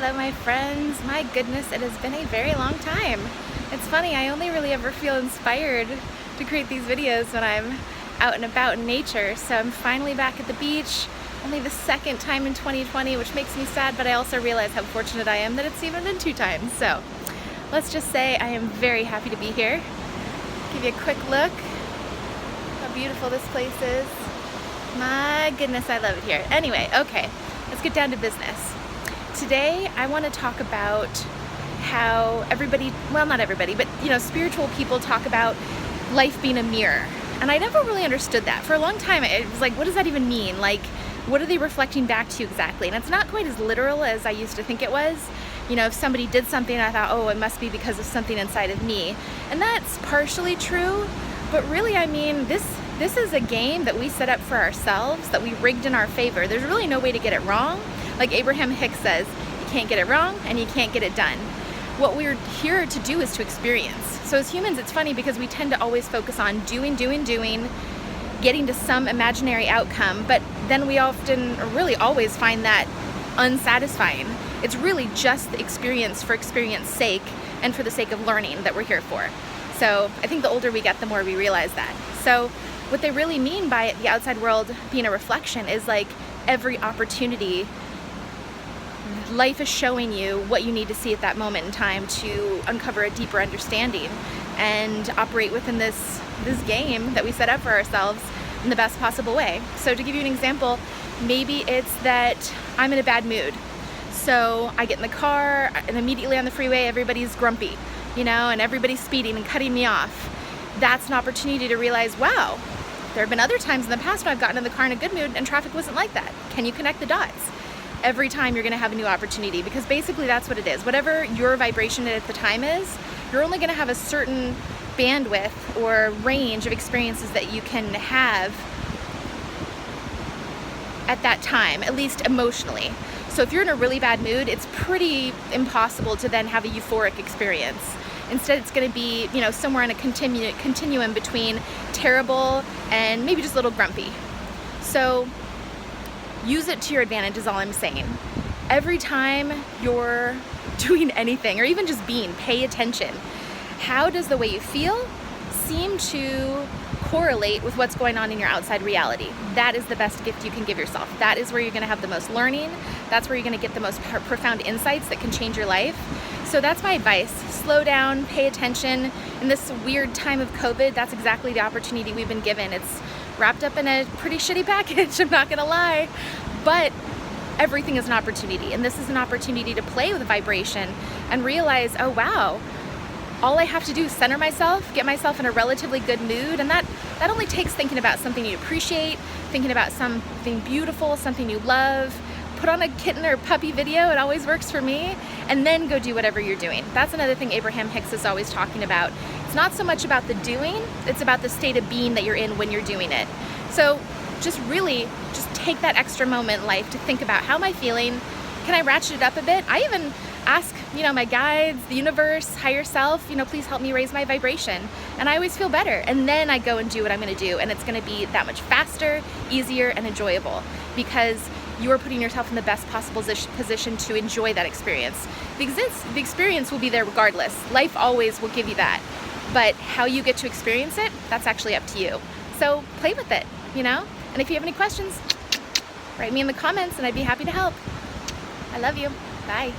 Hello my friends. My goodness, it has been a very long time. It's funny, I only really ever feel inspired to create these videos when I'm out and about in nature. So I'm finally back at the beach, only the second time in 2020, which makes me sad, but I also realize how fortunate I am that it's even been 2 times. So let's just say I am very happy to be here. Give you a quick look how beautiful this place is. My goodness, I love it here. Anyway, okay, let's get down to business. Today I want to talk about how everybody, well not everybody, but spiritual people talk about life being a mirror. And I never really understood that. For a long time it was like, what does that even mean? Like, what are they reflecting back to you exactly? And it's not quite as literal as I used to think it was. If somebody did something, I thought, oh, it must be because of something inside of me. And that's partially true, but really, I mean, this is a game that we set up for ourselves, that we rigged in our favor. There's really no way to get it wrong. Like Abraham Hicks says, you can't get it wrong and you can't get it done. What we're here to do is to experience. So as humans, it's funny because we tend to always focus on doing, getting to some imaginary outcome, but then we often, or really always, find that unsatisfying. It's really just the experience for experience's sake and for the sake of learning that we're here for. So I think the older we get, the more we realize that. So what they really mean by the outside world being a reflection is like every opportunity, life is showing you what you need to see at that moment in time to uncover a deeper understanding and operate within this game that we set up for ourselves in the best possible way. So to give you an example, maybe it's that I'm in a bad mood. So I get in the car and immediately on the freeway everybody's grumpy, and everybody's speeding and cutting me off. That's an opportunity to realize, wow, there have been other times in the past when I've gotten in the car in a good mood and traffic wasn't like that. Can you connect the dots? Every time you're going to have a new opportunity, because basically that's what it is. Whatever your vibration at the time is, you're only going to have a certain bandwidth or range of experiences that you can have at that time, at least emotionally. So if you're in a really bad mood, it's pretty impossible to then have a euphoric experience. Instead, it's going to be, somewhere in a continuum between terrible and maybe just a little grumpy. So use it to your advantage is all I'm saying. Every time you're doing anything, or even just being, pay attention. How does the way you feel seem to correlate with what's going on in your outside reality? That is the best gift you can give yourself. That is where you're going to have the most learning. That's where you're going to get the most profound insights that can change your life. So that's my advice. Slow down, pay attention. In this weird time of COVID, that's exactly the opportunity we've been given. It's wrapped up in a pretty shitty package, I'm not gonna lie, but everything is an opportunity, and this is an opportunity to play with vibration and realize, oh wow, all I have to do is center myself, get myself in a relatively good mood, and that only takes thinking about something you appreciate, thinking about something beautiful, something you love. Put on a kitten or puppy video, it always works for me, and then go do whatever you're doing. That's another thing Abraham Hicks is always talking about. It's not so much about the doing, it's about the state of being that you're in when you're doing it. So just take that extra moment in life to think about, how am I feeling? Can I ratchet it up a bit? I even ask, my guides, the universe, higher self, please help me raise my vibration. And I always feel better. And then I go and do what I'm gonna do. And it's gonna be that much faster, easier, and enjoyable, because you are putting yourself in the best possible position to enjoy that experience. The experience will be there regardless. Life always will give you that. But how you get to experience it, that's actually up to you. So play with it, And if you have any questions, write me in the comments and I'd be happy to help. I love you. Bye.